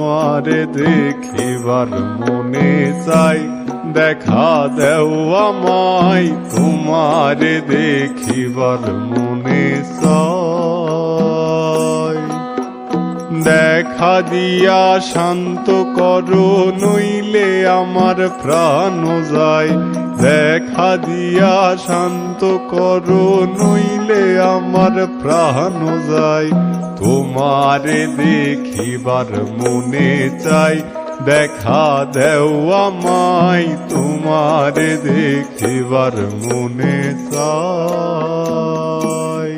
তোমারে দেখিবার মনে চাই, দেখা দেও আমায় তোমারে দেখিবার মনে চাই। দেখা দিয়া শান্ত করো নইলে আমার প্রাণ যায়, দেখা দিয়া শান্ত করো নইলে আমার প্রাণ যায়। তোমারে দেখিবার মনে চাই, দেখা দেও আমায় তোমারে দেখিবার মনে চাই।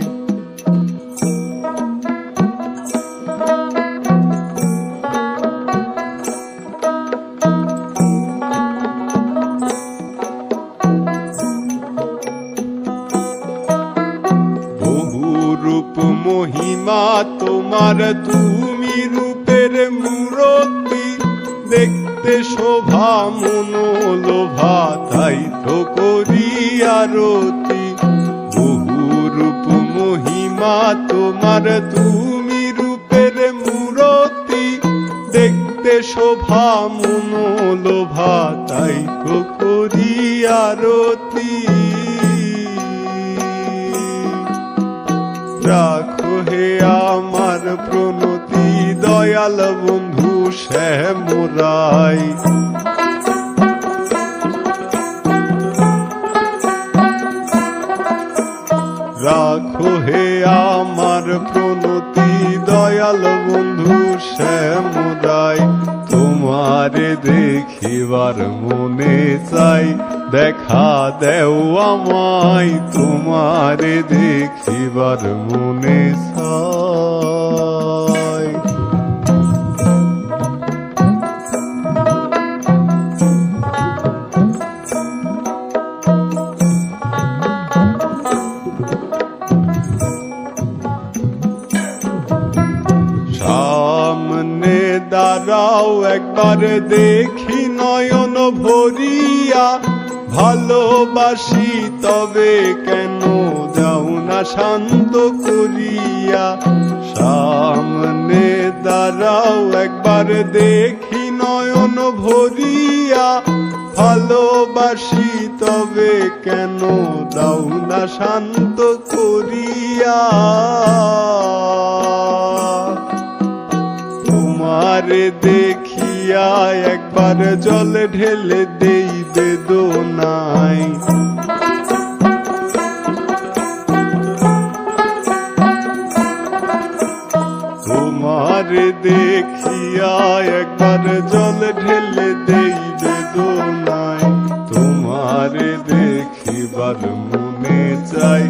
রূপ মহিমা তোমার, তুমি রূপের মূরতি, দেখতে শোভা মনোলোভা, তাই তো করি আরতি। বহু রূপ মহিমা তোমার, তুমি রূপের মূরতি, দেখতে শোভা মনোলোভা, তাই তো করি আরতি। রাখো হে আমার প্রণতি দয়াল বন্ধু শ্যামরাই। রাখো হে আমার প্রণতি দয়াল বন্ধু শ্যামরাই। তোমারে দেখিবার মনে চাই, দেখা দেও আমায় তোমারে দেখিবার মনে চাই। সামনে দাঁড়াও একবার দেখি নয়ন ভরিয়া, ভালোবাসি তবে কেন যাও না শান্ত করিয়া। সামনে দাঁড়াও একবার দেখি নয়ন ভরিয়া, ভালোবাসি তবে কেন দাও না শান্ত করিয়া। তোমারে দেখিয়া একবার জল ঢেলে দেই বেদনায়। তোমারে দেখিয়া একবার জল ঢেলে দেই বেদনায়। তোমারে দেখিবার মনে চাই,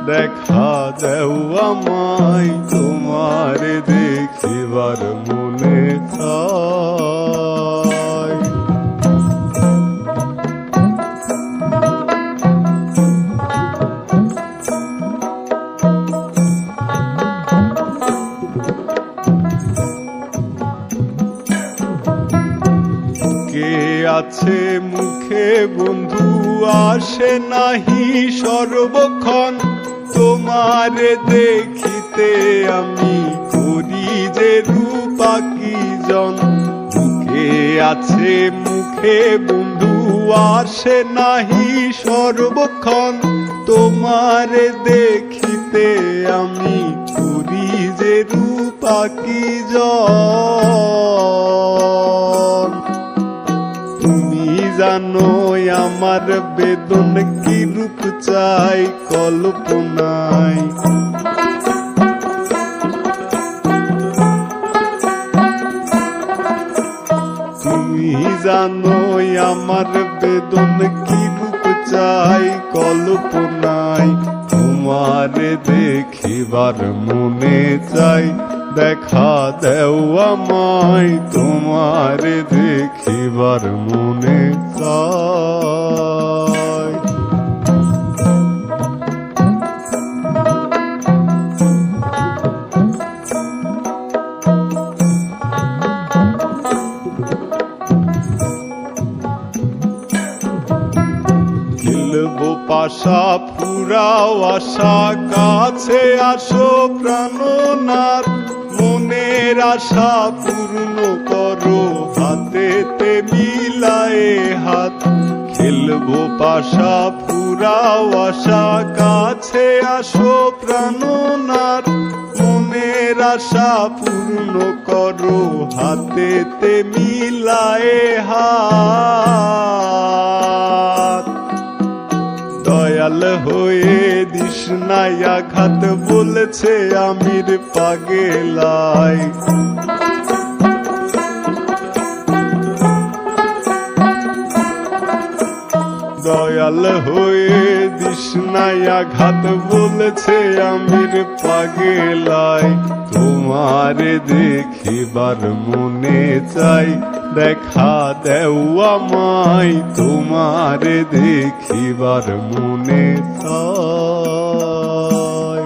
দেখা দেও আমায় তোমারে দেখিবার মনে চাই। কে আছে মুখে বন্ধু আসে নাহি সর্বক্ষণ, তোমারে দেখিতে আমি করি যে রূপাকি জন। মুখে আছে মুখে বন্ধু আসে নাহি সর্বক্ষণ, তোমারে দেখিতে আমি করি যে রূপাকি জন। তুমি জানো আমার বেদন কি রূপ চাই কল্পনায়। তুমি জানো আমার বেদন কি রূপ চাই কল্পনায়। তোমারে দেখিবার মনে চাই, দেখা দেও আমায় তোমারে দেখিবার মনে চাই। গিলবো পাশা ফুরাও আশা, কাছে আসো প্রাণনাথ। মনে মনের আশা পূর্ণ করো, হাতেতে মিলায়ে হাত। খেলবো পাশা ফুরাও আশা, কাছে আসো প্রাণনাথ। মনের আশা পূর্ণ করো, হাতেতে মিলায়ে হাত। দয়াল হয়ে দিস নাই আঘাত, বলেছে আমির পাগেলাই। দয়াল হয়ে দিস নাই আঘাত, বলেছে আমির পাগেলাই। তোমারে দেখিবার মনে চাই, দেখা দেও আমায়। তোমারে দেখিবার মনে চাই।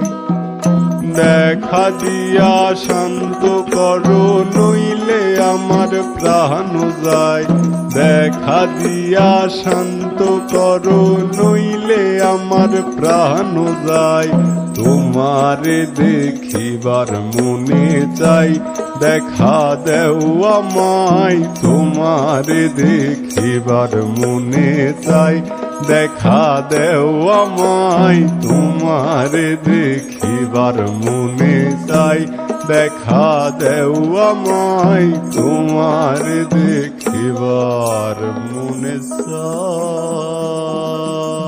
দেখা দিয়া শান্ত করো, নইলে আমার প্রাণ যায়। দেখা দিয়া শান্ত করো, নইলে আমার প্রাণ যায়। তোমারে দেখিবার মনে চাই, দেখা দেও আমায়। তোমারে দেখিবার মনে চাই, দেখা দেও আমায়। তোমারে দেখিবার মনে চাই, দেখা দেও আমায়। তোমারে দেখিবার মনে চাই।